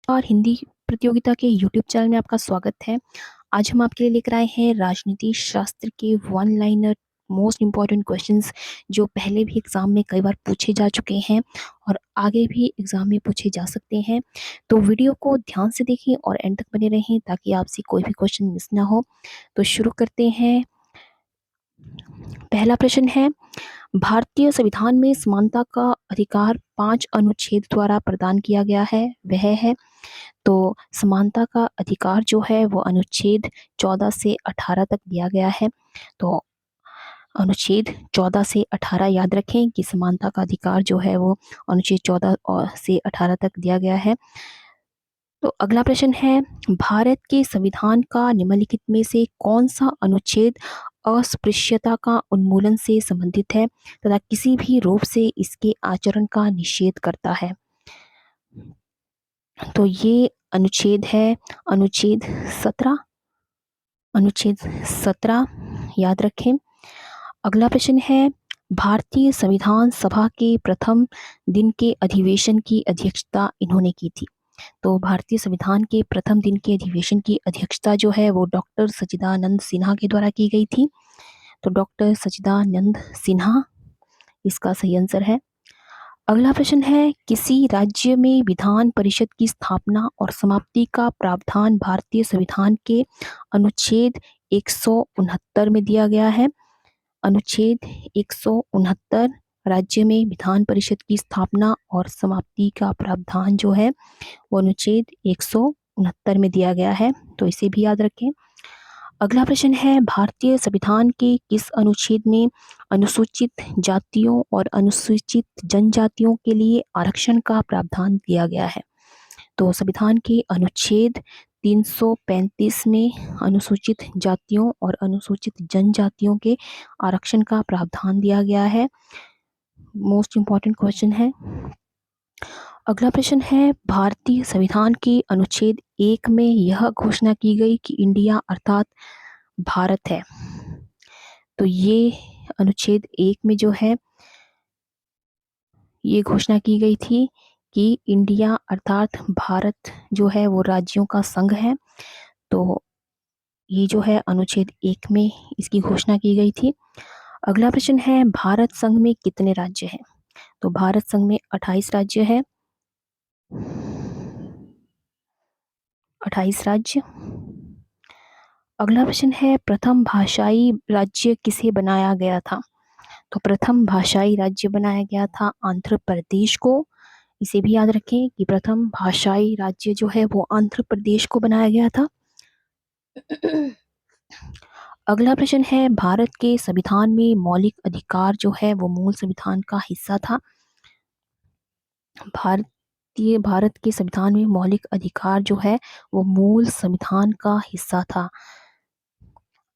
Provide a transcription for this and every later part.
और हिंदी प्रतियोगिता के यूट्यूब चैनल में आपका स्वागत है। आज हम आपके लिए लेकर आए हैं राजनीति शास्त्र के one liner most important questions जो पहले भी एग्जाम में कई बार पूछे जा चुके हैं और आगे भी एग्जाम में पूछे जा सकते हैं। तो वीडियो को ध्यान से देखें और एंड तक बने रहें ताकि आपसे कोई भी क्वेश्चन मिस ना हो। तो शुरू करते हैं। पहला प्रश्न है, भारतीय संविधान में समानता का अधिकार 5 अनुच्छेद द्वारा प्रदान किया गया है, वह है। तो समानता का अधिकार जो है वो अनुच्छेद 14 से 18 तक दिया गया है। तो अनुच्छेद 14 से 18 याद रखें कि समानता का अधिकार जो है वो अनुच्छेद 14 से 18 तक दिया गया है। तो अगला प्रश्न है, भारत के संविधान का निम्नलिखित में से कौन सा अनुच्छेद अस्पृश्यता का उन्मूलन से संबंधित है तथा किसी भी रूप से इसके आचरण का निषेध करता है? तो ये अनुच्छेद है अनुच्छेद 17। अनुच्छेद 17 याद रखें। अगला प्रश्न है, भारतीय संविधान सभा के प्रथम दिन के अधिवेशन की अध्यक्षता इन्होंने की थी। तो भारतीय संविधान के प्रथम दिन के अधिवेशन की अध्यक्षता जो है वो डॉक्टर सच्चिदानंद सिन्हा के द्वारा की गई थी। तो डॉक्टर सच्चिदानंद सिन्हा इसका सही आंसर है। अगला प्रश्न है, किसी राज्य में विधान परिषद की स्थापना और समाप्ति का प्रावधान भारतीय संविधान के अनुच्छेद 169 में दिया गया है। अनुच्छेद 169 राज्य में विधान परिषद की स्थापना और समाप्ति का प्रावधान जो है वो अनुच्छेद 169 में दिया गया है, तो इसे भी याद रखें। अगला प्रश्न है, भारतीय संविधान के किस अनुच्छेद में अनुसूचित जातियों और अनुसूचित जनजातियों के लिए आरक्षण का प्रावधान दिया गया है? तो संविधान के अनुच्छेद 335 में अनुसूचित जातियों और अनुसूचित जनजातियों के आरक्षण का प्रावधान दिया गया है। मोस्ट इम्पॉर्टेंट क्वेश्चन है। अगला प्रश्न है, भारतीय संविधान के अनुच्छेद 1 में यह घोषणा की गई कि इंडिया अर्थात भारत है। तो ये अनुच्छेद 1 में जो है ये घोषणा की गई थी कि इंडिया अर्थात भारत जो है वो राज्यों का संघ है। तो ये जो है अनुच्छेद 1 में इसकी घोषणा की गई थी। अगला प्रश्न है, भारत संघ में कितने राज्य हैं? तो भारत संघ में 28 राज्य है। 28 राज्य। अगला प्रश्न है, प्रथम भाषाई राज्य किसे बनाया गया था? तो प्रथम भाषाई राज्य बनाया गया था आंध्र प्रदेश को। इसे भी याद रखें कि प्रथम भाषाई राज्य जो है वो आंध्र प्रदेश को बनाया गया था। अगला प्रश्न है, भारत के संविधान में मौलिक अधिकार जो है वो मूल संविधान का हिस्सा था। भारत के संविधान में मौलिक अधिकार जो है वो मूल संविधान का हिस्सा था।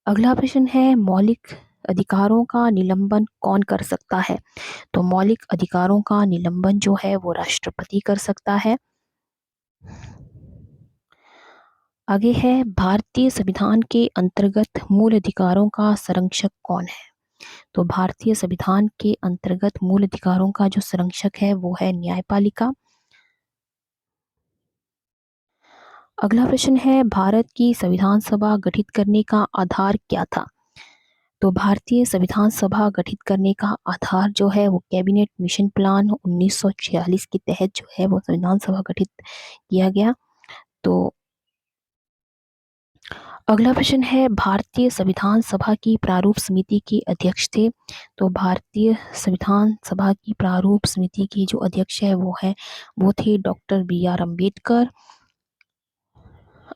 अगला प्रश्न है, मौलिक अधिकारों का निलंबन कौन कर सकता है? तो मौलिक अधिकारों का निलंबन जो है वो राष्ट्रपति कर सकता है। आगे है, भारतीय संविधान के अंतर्गत मूल अधिकारों का संरक्षक कौन है? तो भारतीय संविधान के अंतर्गत मूल अधिकारों का जो संरक्षक है वो है न्यायपालिका। अगला प्रश्न है, भारत की संविधान सभा गठित करने का आधार क्या था? तो भारतीय संविधान सभा गठित करने का आधार जो है वो कैबिनेट मिशन प्लान 1946 के तहत जो है वो संविधान सभा गठित किया गया। तो अगला प्रश्न है, भारतीय संविधान सभा की प्रारूप समिति के अध्यक्ष थे। तो भारतीय संविधान सभा की प्रारूप समिति के जो अध्यक्ष है वो थे डॉक्टर B.R. अम्बेडकर।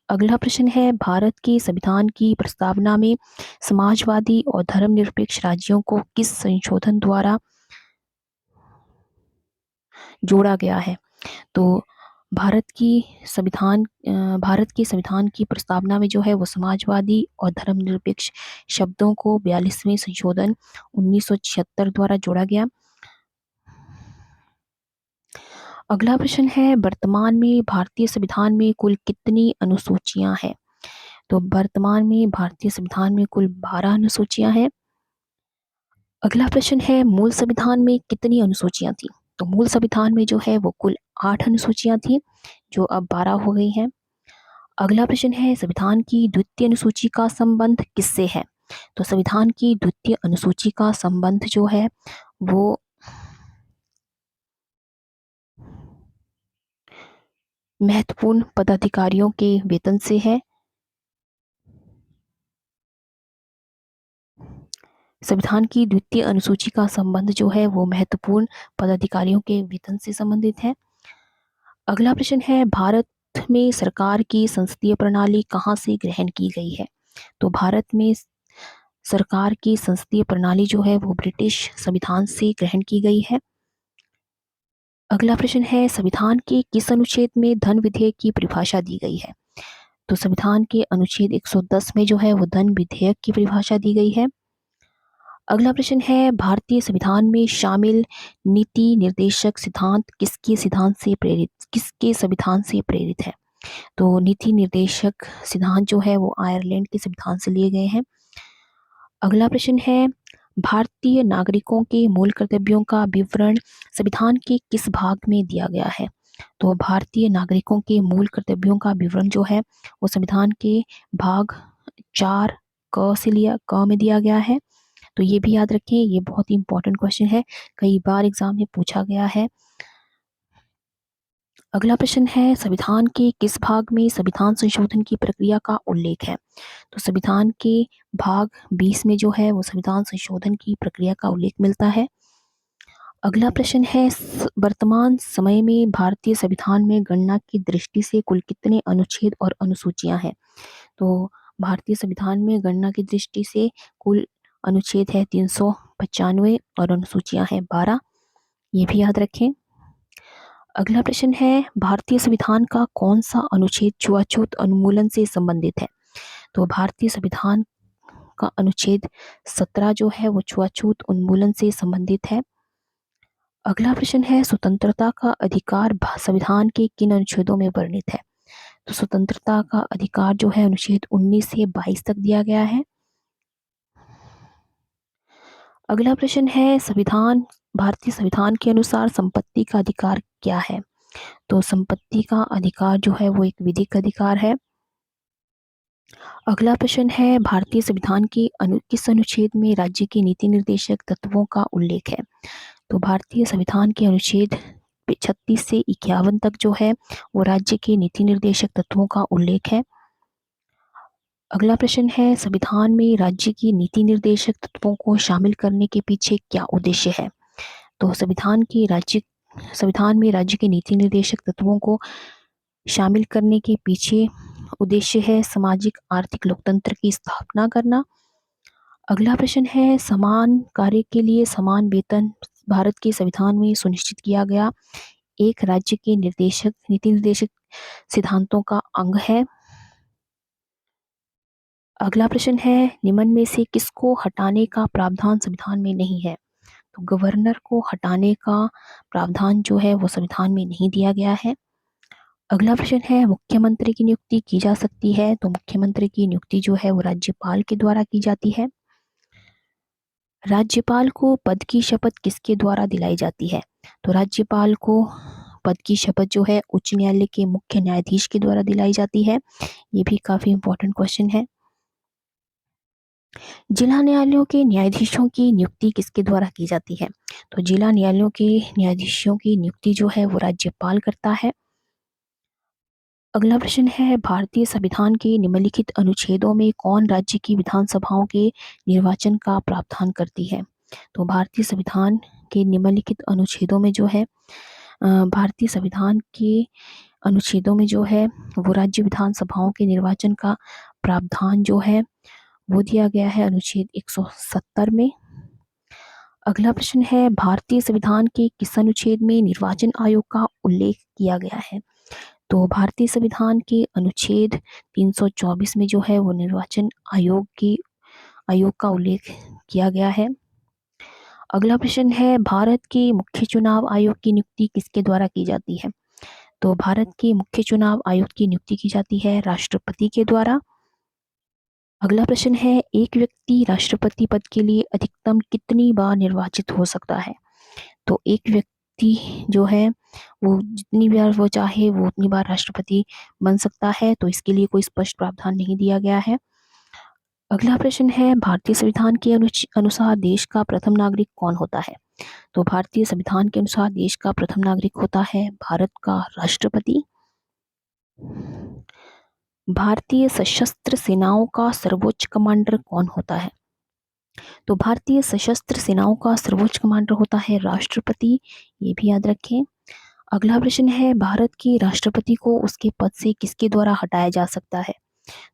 अगला प्रश्न है, भारत के संविधान की प्रस्तावना में समाजवादी और धर्मनिरपेक्ष राज्यों को किस संशोधन द्वारा जोड़ा गया है? तो भारत के संविधान की प्रस्तावना में जो है वो समाजवादी और धर्मनिरपेक्ष शब्दों को 42वें संशोधन 1976 द्वारा जोड़ा गया। अगला प्रश्न है, वर्तमान में भारतीय संविधान में कुल कितनी अनुसूचियां हैं? तो वर्तमान में भारतीय संविधान में कुल 12 अनुसूचियां हैं। अगला प्रश्न है, मूल संविधान में कितनी अनुसूचियां थी? तो मूल संविधान में जो है वो कुल 8 अनुसूचियाँ थी, जो अब 12 हो गई हैं। अगला प्रश्न है, संविधान की द्वितीय अनुसूची का संबंध किससे है? तो संविधान की द्वितीय अनुसूची का संबंध जो है वो महत्वपूर्ण पदाधिकारियों के वेतन से है। संविधान की द्वितीय अनुसूची का संबंध जो है वो महत्वपूर्ण पदाधिकारियों के वेतन से संबंधित है। अगला प्रश्न है, भारत में सरकार की संसदीय प्रणाली कहाँ से ग्रहण की गई है? तो भारत में सरकार की संसदीय प्रणाली जो है वो ब्रिटिश संविधान से ग्रहण की गई है। अगला प्रश्न है, संविधान के किस अनुच्छेद में धन विधेयक की परिभाषा दी गई है? तो संविधान के अनुच्छेद 110 में जो है वो धन विधेयक की परिभाषा दी गई है। अगला प्रश्न है, भारतीय संविधान में शामिल नीति निर्देशक सिद्धांत किसके संविधान से प्रेरित है? तो नीति निर्देशक सिद्धांत जो है वो आयरलैंड के संविधान से लिए गए हैं। अगला प्रश्न है, भारतीय नागरिकों के मूल कर्तव्यों का विवरण संविधान के किस भाग में दिया गया है? तो भारतीय नागरिकों के मूल कर्तव्यों का विवरण जो है वो संविधान के भाग 4 क में दिया गया है। तो ये भी याद रखें, ये बहुत ही इंपॉर्टेंट क्वेश्चन है, कई बार एग्जाम में पूछा गया है। अगला प्रश्न है, संविधान के किस भाग में संविधान संशोधन की प्रक्रिया का उल्लेख है? तो संविधान के भाग 20 में जो है वो संविधान संशोधन की प्रक्रिया का उल्लेख मिलता है। अगला प्रश्न है, वर्तमान समय में भारतीय संविधान में गणना की दृष्टि से कुल कितने अनुच्छेद और अनुसूचियां हैं? तो भारतीय संविधान में गणना की दृष्टि से कुल अनुच्छेद है 395 और अनुसूचियां हैं 12। ये भी याद रखें। अगला प्रश्न है, भारतीय संविधान का कौन सा अनुच्छेद छुआछूत उन्मूलन से संबंधित है? तो भारतीय संविधान का अनुच्छेद 17 जो है वो छुआछूत उन्मूलन से संबंधित है। अगला प्रश्न है, स्वतंत्रता का अधिकार संविधान के किन अनुच्छेदों में वर्णित है? तो स्वतंत्रता का अधिकार जो है अनुच्छेद 19 से 22 तक दिया गया है। अगला प्रश्न है, भारतीय संविधान के अनुसार संपत्ति का अधिकार क्या है? तो संपत्ति का अधिकार जो है वो एक विधिक अधिकार है। अगला प्रश्न है, भारतीय संविधान के किस अनुच्छेद में राज्य के नीति निर्देशक तत्वों का उल्लेख है? तो भारतीय संविधान के अनुच्छेद 36 से 51 तक जो है वो राज्य के नीति निर्देशक तत्वों का उल्लेख है। अगला प्रश्न है, संविधान में राज्य की नीति निर्देशक तत्वों को शामिल करने के पीछे क्या उद्देश्य है? तो संविधान में राज्य के नीति निर्देशक तत्वों को शामिल करने के पीछे उद्देश्य है सामाजिक आर्थिक लोकतंत्र की स्थापना करना। अगला प्रश्न है, समान कार्य के लिए समान वेतन भारत के संविधान में सुनिश्चित किया गया एक राज्य के नीति निर्देशक सिद्धांतों का अंग है। अगला प्रश्न है, निम्न में से किसको हटाने का प्रावधान संविधान में नहीं है? तो गवर्नर को हटाने का प्रावधान जो है वो संविधान में नहीं दिया गया है। अगला प्रश्न है, मुख्यमंत्री की नियुक्ति की जा सकती है? तो मुख्यमंत्री की नियुक्ति जो है वो राज्यपाल के द्वारा की जाती है। राज्यपाल को पद की शपथ किसके द्वारा दिलाई जाती है? तो राज्यपाल को पद की शपथ जो है उच्च न्यायालय के मुख्य न्यायाधीश के द्वारा दिलाई जाती है। ये भी काफी इंपॉर्टेंट क्वेश्चन है। जिला न्यायालयों के न्यायाधीशों की नियुक्ति किसके द्वारा की जाती है? तो जिला न्यायालयों के न्यायाधीशों की नियुक्ति जो है वो राज्यपाल करता है। अगला प्रश्न है, भारतीय संविधान के निम्नलिखित अनुच्छेदों में कौन राज्य की विधानसभाओं के निर्वाचन का प्रावधान करती है? तो भारतीय संविधान के निम्नलिखित अनुच्छेदों में जो है भारतीय संविधान के अनुच्छेदों में जो है वो राज्य विधानसभाओं के निर्वाचन का प्रावधान जो है वो दिया गया है अनुच्छेद 170 में। अगला प्रश्न है, भारतीय संविधान के किस अनुच्छेद में निर्वाचन आयोग का उल्लेख किया गया है? तो भारतीय संविधान के अनुच्छेद 324 में जो है वो निर्वाचन आयोग का उल्लेख किया गया है। अगला प्रश्न है, भारत के मुख्य चुनाव आयोग की नियुक्ति किसके द्वारा की जाती है? तो भारत के मुख्य चुनाव आयुक्त की नियुक्ति की जाती है राष्ट्रपति के द्वारा। अगला प्रश्न है, एक व्यक्ति राष्ट्रपति पद के लिए अधिकतम कितनी बार निर्वाचित हो सकता है? तो एक व्यक्ति जो है वो जितनी बार वो चाहे वो उतनी बार राष्ट्रपति बन सकता है, तो इसके लिए कोई स्पष्ट प्रावधान नहीं दिया गया है। अगला प्रश्न है, भारतीय संविधान के अनुसार देश का प्रथम नागरिक कौन होता है? तो भारतीय संविधान के अनुसार देश का प्रथम नागरिक होता है भारत का राष्ट्रपति। भारतीय सशस्त्र सेनाओं का सर्वोच्च कमांडर कौन होता है? तो भारतीय सशस्त्र सेनाओं का सर्वोच्च कमांडर होता है राष्ट्रपति, ये भी याद रखें। अगला प्रश्न है, भारत के राष्ट्रपति को उसके पद से किसके द्वारा हटाया जा सकता है?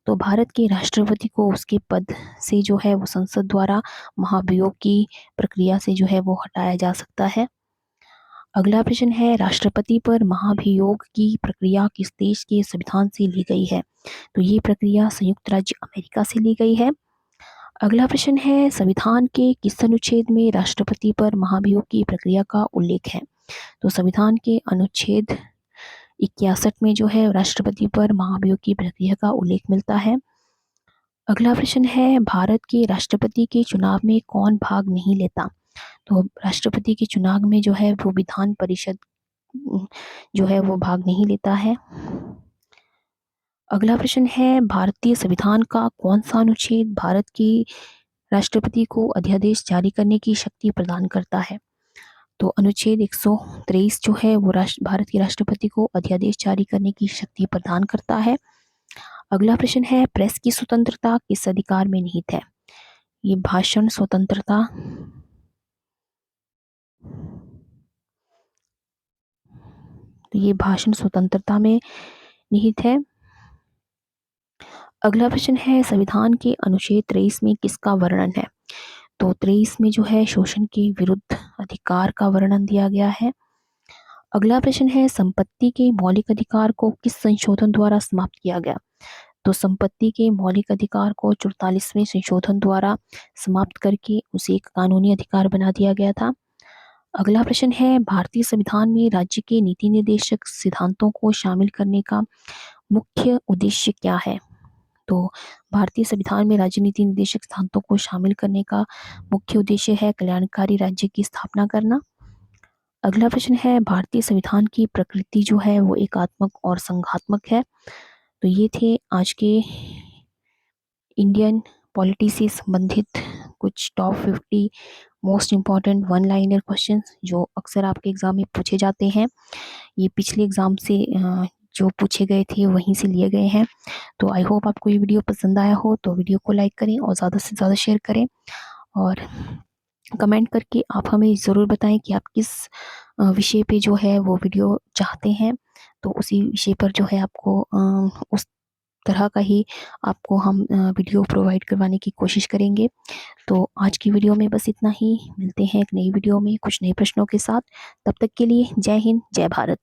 तो भारत के राष्ट्रपति को उसके पद से जो है वो संसद द्वारा महाभियोग की प्रक्रिया से जो है वो हटाया जा सकता है। अगला प्रश्न है, राष्ट्रपति पर महाभियोग की प्रक्रिया किस देश के संविधान से ली गई है? तो ये प्रक्रिया संयुक्त राज्य अमेरिका से ली गई है। अगला प्रश्न है, संविधान के किस अनुच्छेद में राष्ट्रपति पर महाभियोग की प्रक्रिया का उल्लेख है? तो संविधान के अनुच्छेद 61 में जो है राष्ट्रपति पर महाभियोग की प्रक्रिया का उल्लेख मिलता है। अगला प्रश्न है, भारत के राष्ट्रपति के चुनाव में कौन भाग नहीं लेता? तो राष्ट्रपति के चुनाव में जो है वो विधान परिषद जो है वो भाग नहीं लेता है। अगला प्रश्न है, भारतीय संविधान का कौन सा अनुच्छेद भारत की राष्ट्रपति को अध्यादेश जारी करने की शक्ति प्रदान करता है? तो अनुच्छेद 123 जो है वो भारत के राष्ट्रपति को अध्यादेश जारी करने की शक्ति प्रदान करता है। अगला प्रश्न है, प्रेस की स्वतंत्रता किस अधिकार में निहित है? ये भाषण स्वतंत्रता। तो ये भाषण स्वतंत्रता में निहित है। अगला प्रश्न है, संविधान के अनुच्छेद 23 में किसका वर्णन है? तो 23 में जो है शोषण के विरुद्ध अधिकार का वर्णन दिया गया है। अगला प्रश्न है, संपत्ति के मौलिक अधिकार को किस संशोधन द्वारा समाप्त किया गया? तो संपत्ति के मौलिक अधिकार को 44वें संशोधन द्वारा समाप्त करके उसे एक कानूनी अधिकार बना दिया गया था। अगला प्रश्न है, भारतीय संविधान में राज्य के नीति निर्देशक सिद्धांतों को शामिल करने का मुख्य उद्देश्य क्या है? तो भारतीय संविधान में राज्य नीति निर्देशक सिद्धांतों को शामिल करने का मुख्य उद्देश्य है कल्याणकारी राज्य की स्थापना करना। अगला प्रश्न है, भारतीय संविधान की प्रकृति जो है वो एकात्मक और संघात्मक है। तो ये थे आज के इंडियन पॉलिटी से संबंधित कुछ top 50 most important one liner questions जो अक्सर आपके एग्जाम में पूछे जाते हैं। ये पिछले एग्जाम से जो पूछे गए थे वहीं से लिए गए हैं। तो आई होप आपको ये वीडियो पसंद आया हो, तो वीडियो को लाइक करें और ज़्यादा से ज़्यादा शेयर करें और कमेंट करके आप हमें ज़रूर बताएं कि आप किस विषय पे जो है वो वीडियो चाहते हैं। तो उसी विषय पर जो है आपको उस तरह का ही आपको हम वीडियो प्रोवाइड करवाने की कोशिश करेंगे। तो आज की वीडियो में बस इतना ही। मिलते हैं एक नई वीडियो में कुछ नए प्रश्नों के साथ। तब तक के लिए जय हिंद, जय भारत।